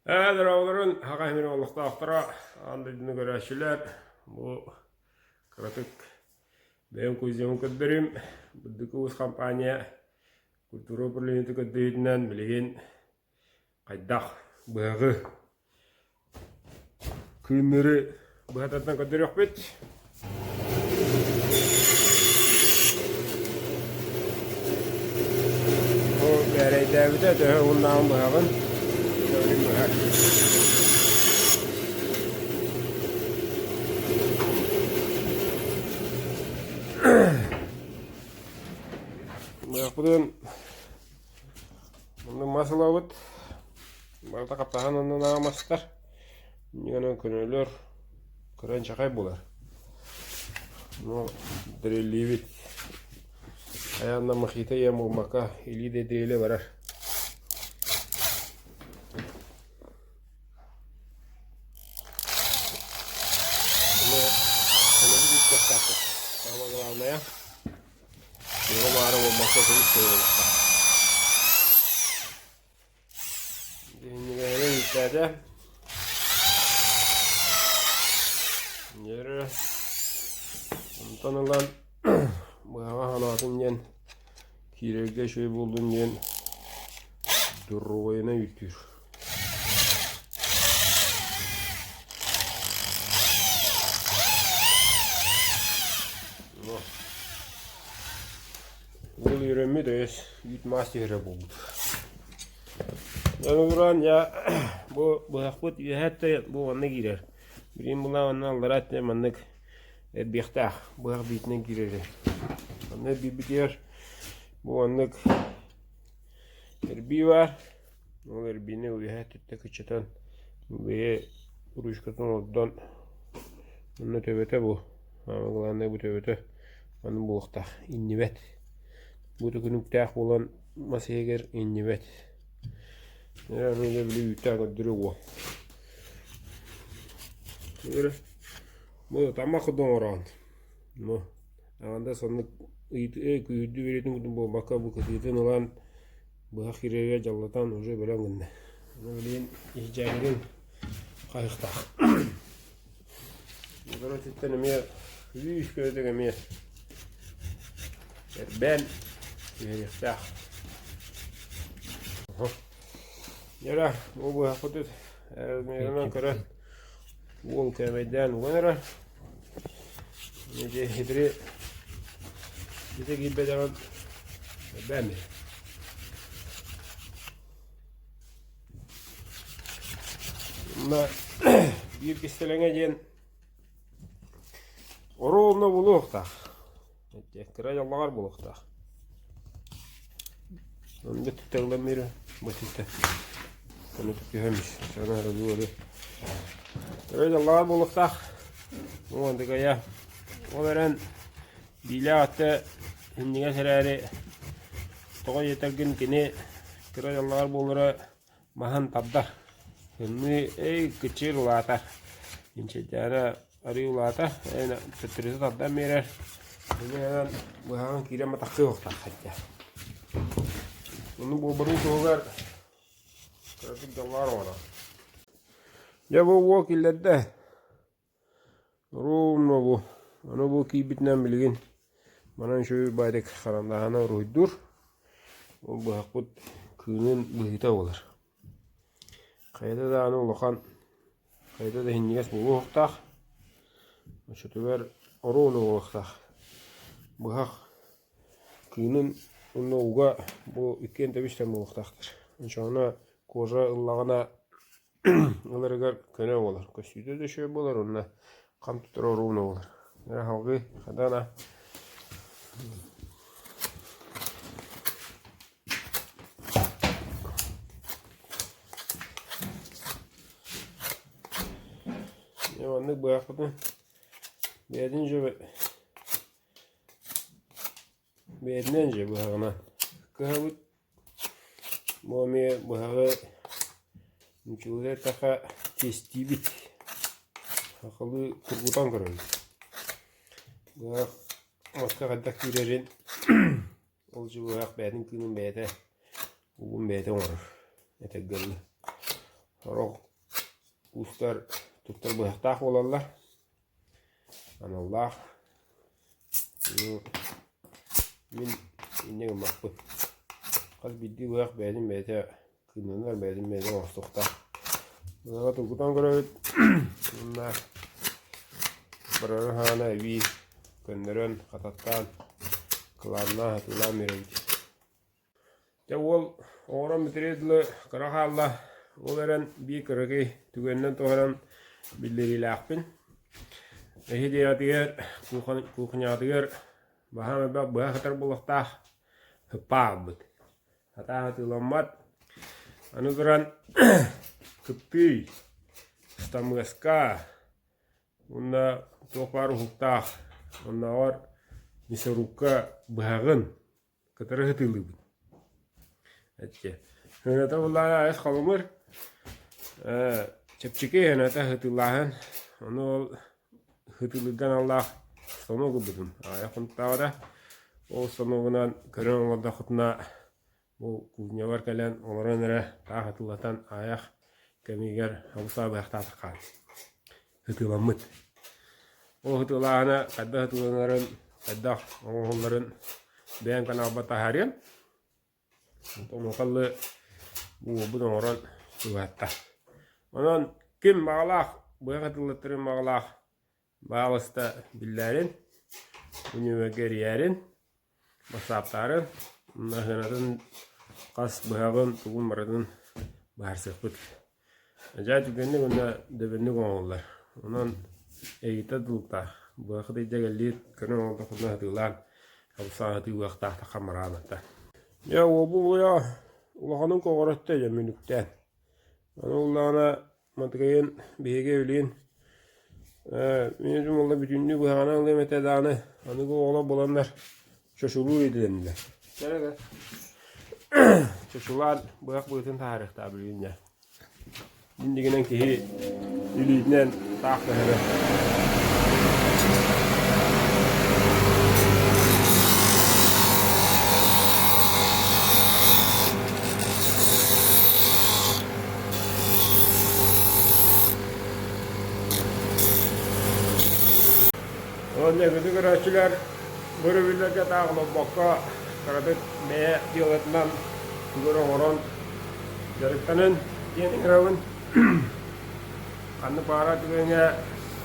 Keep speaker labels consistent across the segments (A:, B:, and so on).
A: Drawların haqa emin oldukta aktara andydığını göreşiler. Bu kratık ben kuyuzumun ködderim. Buddaki uz kampanya kulturu birliğini köddeydinden bilgin qaydak bığı kıyımları bıhatattan ködder yok bit. O bereyde bide de ondan bığın söyleyeyim bığı. Bugün bunun masal avut. Barda kaptahan ondan ağamasılar. Yine könüller kıran çakay bular. No direli bit. Ayağında makite yem olmaka ili de direli varar. Bunu kanadı bir kaptakta. Ama glavnaya. Bunu mağara olmaka bir şey olur. Dinleyelim yüklerce. Yere tanılan bu hava halatın yen kirekte şey buldun yen duruvayına yüktür. Bu yürüme de yutmaz yere buldu. Yani duran ya bu hakut hatta bu ona girer. Birim bula ona aldırat ne manlık bihta bu hak bitine girer. Ne bir bitiyor bu anlık erbi var. O erbini uyuya tütte kıçıtan ve uruşkatın oldan onun tövbete bu. Ama gılandı bu tövbete onun bu vakta innibet. Bu tükünüktah olan masaya innibet. Nerede bile yutak öldürüyor. Bu tamak doğran. Bu anda sonunda kuyudu veretin bu baka bu keditin olan bu hakireye callatan ucu böyle günde. Böyleyin ihcabinin kayıkta. Bunları tüttenemiye yüz gördüğümüye ben yürüyüşte. Yara bu hakikaten ermeyene kadar wol kemeden wanara nece hidri bize gibi devam ben ama bir kistelenge gen orolna bulukta tekrar yallar bulukta onu tuttuğumda basit bunu tutuyormuş sana razı öyle Allah bulukta o anda ya o veren bilatte indiğe sereri toğa yetergin kini kırayallar bulura mahan tabda şimdi küçük ulata inçecara arı ulata yani tuturusu tabda mirer yani bu hangi kire matakı yokta hatta bunu bu barut toğar kritik dallar var. Ya bu vakillerde ruhumla bu. Ana bu ki bitnen bilgin. Bana şöyle bayrak karandağına ruhdur. O bu hakut künün bıhita olur. Kayda da ana ulakan. Kayda da hinniges bu uğuqtaq. Şu tüver ruhunu uğuqtaq. Bu hak künün onunla uğa bu ikken tebişten bu uğuqtaqtır. Sonra koza ıllağına Onlarga köne olur. Köşüde de şey olur onunla. Kan tutur orun olur. Ne halgı kadana. Ne anlık bu yapıda. Beğenince bu hağına. Kıhavut. Bu hağı Mükemmel taka testi bit. Akalı kurgudan görüyoruz. Bu başka kadar kürerin olcu bu hak beğendin günün beğende. Bugün beğende olur. Etek gönlü. Orok ustar tuttar bıhtaq olarlar. Anallah. Min inne makbut. Qal biddi waq bedim beta kınanlar bedim ostoqta. Buna tukutan görüp bunna barahana evi gönderen qatattan kılanna tulan merit. Ya ol oran bitiredle qarahalla olaran bir kırıkı tügenden toğran billeriyle akpin. Ehidiyatiger kukhnyatiger bahama bak bah katar bulaqtaq hıpabıt. Hata hatılanmat anugeran kıptıy stamgaska unda toqparu huktaq unda or misorukka bahagın katar hıtılыбыт. Etçe. Hönata vallahi ayas qalımır. Çepçike hönata hıtılahan onu hıtılıdan Allah sonugu budun. Ayakıntıda da o sonugunan körün olada xıtına bu kuznyalar kelen onların ere ta hıtılatan ayak kemiger havusa bayakta tıkan. Hıtılanmıt. O hıtılahana kadda hıtılanların kadda onların beyan kanabata hariyan. Onu kallı bu oran suhatta. Onun kim mağlaq bu hıtılatırın mağlaq bağlısta billerin, üniveger yerin, basaptarın, nahınatın kas bıhağın, tuğun baradın bağırsıqbıt. Acayip tükenlik onda döbenlik oğullar. Onun eğita dılıqta, bıhaqı deyce geldi, könün olda kudna hıtılan, kapısa hıtı uaqta takamaramattan. Ya o bu ya, ulağının koğuratta ya münükten. Onu ulağına matıkayın, bihege öleyin, benim oldu bütünlüğü bu hana alayım etedanı. Anı bu oğlan bulanlar çoşuluğu edilenler. Nerede? Çoşular bırak bütün tarihte bildiğince. Dindiginen ki iliğinden takdı hele. Ondan sonra kıraççılar görüvüllerce dağılıp bakka karadık meye diyolatından görü oran jarıktanın yeni kıravın kanı para tügene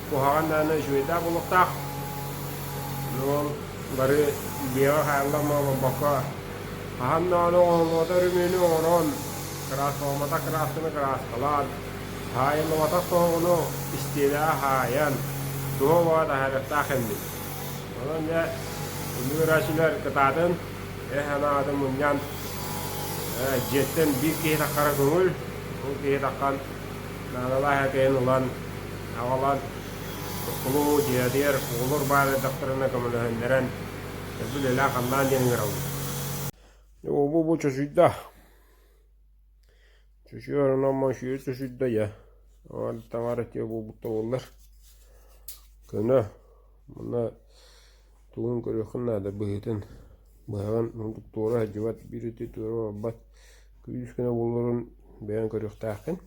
A: kuhağın dağına şüveda buluqtaq yol barı biyağı hayallama bakka kahan dağına olmada rümünü oran kıras olmada kırasını kıras kalan hayallı vatak soğunu istila hayan Doğu da harita kendi. Onun ya üniversiteler kıtadın, hana adam bunyan jetten bir kişi takara gönül, o kişi takan nanalah hakeyin olan avalan kulu diğer olur bari doktoruna kamulahenlerin böyle lakandan yenir oldu. Bu çeşitli. Çeşitli ama şu çeşitli ya. O tamaret ya bu tavırlar. Kena, mana tuğun körüğün da bıhtın, bağın doktora hacıvat biri tutuyor abat, küçük kena bolların beyan körüğü takın.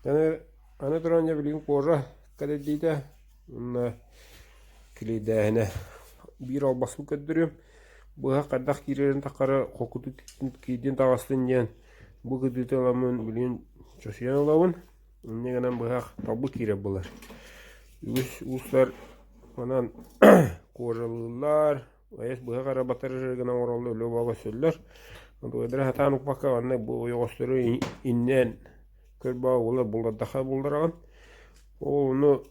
A: Yani ana duranja bilin koca kadediydi, ona kilidahne bir albası kadırım, bu kadar kirerin takara kokutu kidin tavasın yan, bu kadar lamun bilin çözüyen olavun, ne kadar bu tabu kire bular. Uslar manan kocalılar, ayes bu kadar batarı gana oralı öyle baba söyler. Onu kadar hatan ukbaka anne bu yokuşları innen körba ola bulda daha bulduran. Onu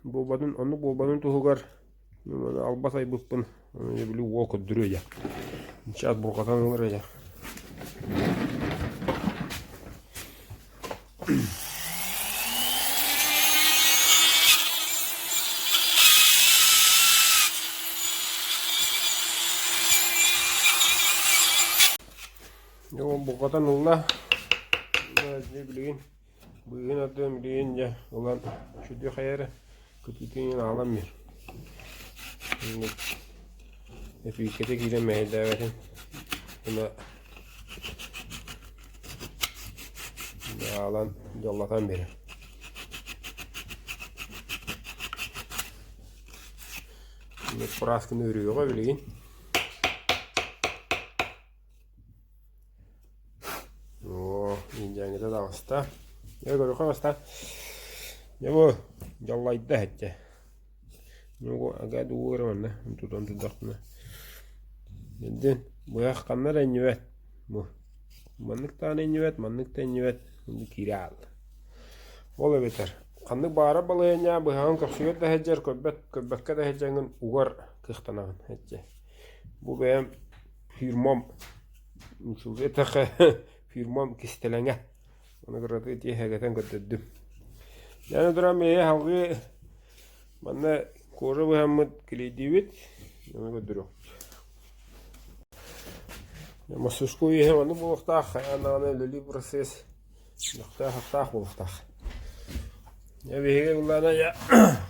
A: bobanın tuğgar albasay bıppın onu bili walk duruyor ya. İnşaat bu kadar olur ya. Yo bu kadar Allah ne bileyim bugün adım bileyince olan şu diyor hayır kötülüğünü alamıyor. Şimdi hep ülkede giremeye davetim buna Bağlan yollatan beri. Şimdi praskını örüyor o bilgin. İncəngə də dağısta. Ya görük hasta. Ya bu yollaydı da həcə. Bu agad uğurmanı tutan tutaqını. Neden bu yaxqanlar ennivet bu. Manlık tane ennivet, manlık da ennivet. Bunu kiral. Ola beter. Qandı bara balayanya bu han qıxıyot da həcər köbbəkə də həcəngin uğur qıxtanağın həcə. Bu benim firmam. Usul etəxə firmam kistelenge. Ona göre de diye hakikaten götürdüm. Yani duram ya halgı bana koru Muhammed kilidivit. Ona götürüyor. Ya masusku iyi hem onu bulukta. Ana lili proses. Bulukta hatta bulukta. Ya bir hege kulağına ya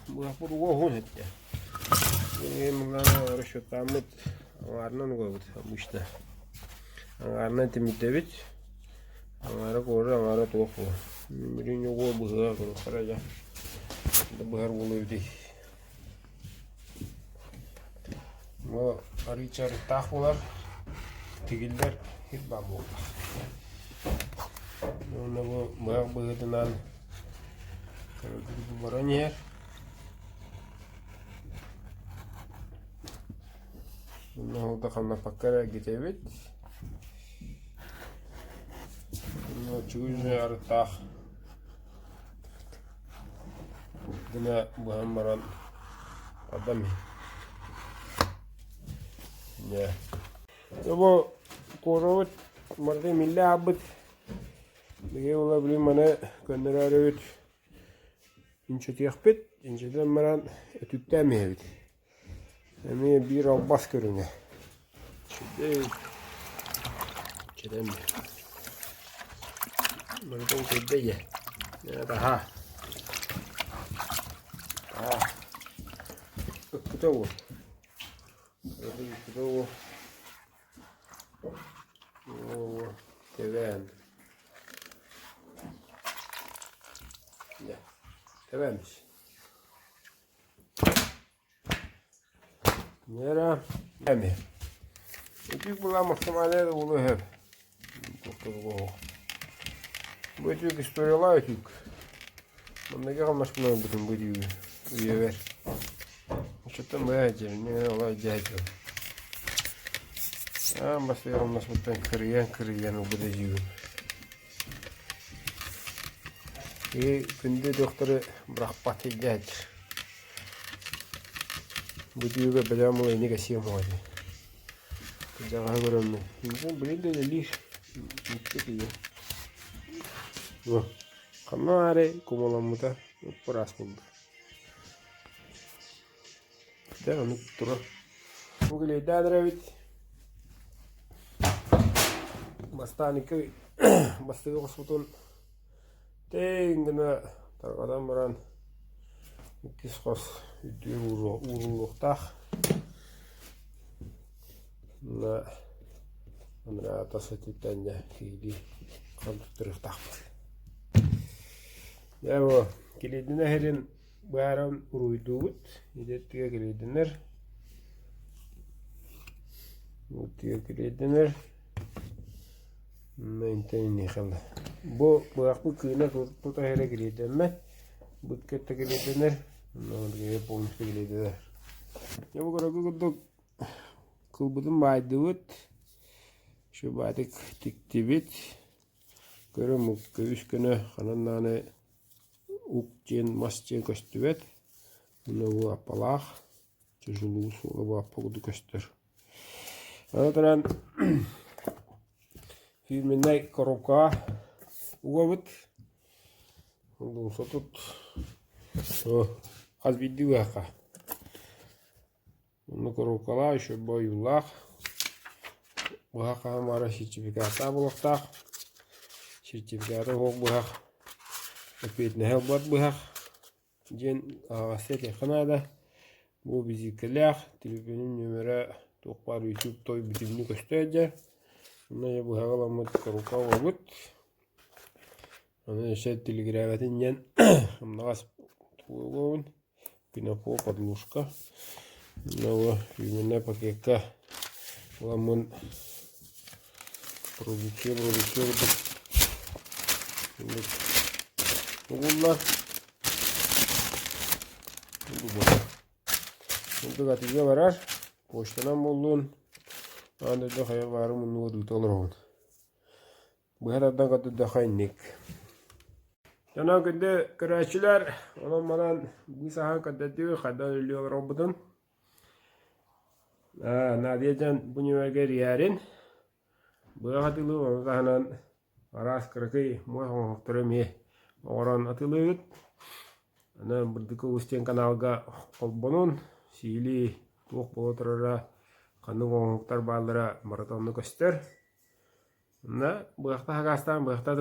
A: bu yapır uğun etti. Benim kulağına rüşvet Ahmet angarından koydu bu işte. Angarından temizlebit. Angara koru angara tofu. Mirin yogo buhar koru karaja. Da buhar buluydu. Bu arıçar tahvolar, tigiller hep bambu. Ona bu buhar buhırdan bu baran yer. Bunu da kanla pakara gidebit. Çuğuzun arıtaq. Dine bu hemmaran adam. Ya. Bu korovat marde milli abit. Bege olabilir mana göndererek ince tiyakpet, inceden maran etüktemeyebit. Hem bir albas görünüyor. Şimdi çedem. Mereka gede ya. Ya daha. Betul. Betul. Oh, keren. Ya, kerenmiş. Nere? Emi. Büyük bulan muhtemelen ulu hep. Doktor bu. Bu tük istoriyalar tük. Bunda kalmış bunlar bütün bu tük. Üyever. Çöpten boyayacağım. Ne olacak? Başta olmaz muhtemelen kırıyan o bu da tük. Günde doktoru bırakpat edecek. Bu tüke bedam olayını kasiyem oldu. Jangan goreng ni. Ini beli dia delir. Itu dia. Wah, karena ada kumulan muda peras pun. Kita kan turun. Mungkin ada terawih. Basta ni ke, basta ke hospital. Tengena terkadang meran. Kis kos itu urung tak. Na amra atas etitanya hidi kontrol tahpar. Ya bu kilidine herin baran uruydut. İdettiğe kilidinler. Mutluya kilidinler. Maintain khala. Bu kıyına tuta here kilidinler. Bu kette kilidinler. Bunlar gibi polisi kilidinler. Ya bu kadar kuduk. Kulbudun baydıvıt. Şu baydık tiktibit. Görüm üç günü kananlarını ukçen masçen köstüvet. Bunu bu apalak. Çözülüğü soğuk bu apalıdı köstür. Anlatan filminde koropka uğavıt. Ondan satut. Az video yaka. Bunu koropkalar еще boyulak. Bu haqqa mara sertifikatı bulaqtaq. Sertifikatı hoq bu haq. Öpetne helbat bu haq. Jen ağaset yakınada. Bu bizikiler. Telefonun numara toqpar YouTube toy bitimini göstereceğim. Buna ya bu haqalamat koropka olgut. Onu işte tilgirevetin yen amnagas tuğun pinapo подушка. Но именно пакетка ламон продуктör Bunlar bu gatiga varar poştadan buldun anda da hayal varım bunu duytu olur bu herhalde kadar da haynik yana günde kıraçlar onun bana bu sahan kadar diyor kadar ölüyor robotun nadiyacan bunu verger yarın bu hatilu onu zahanan aras kırkı muha teremi orang atılıyor ana berdika ustian kanalga kolbonon sili tuok polotrara kanung ngoktar balara maraton göster na bu hafta hagastan bu hafta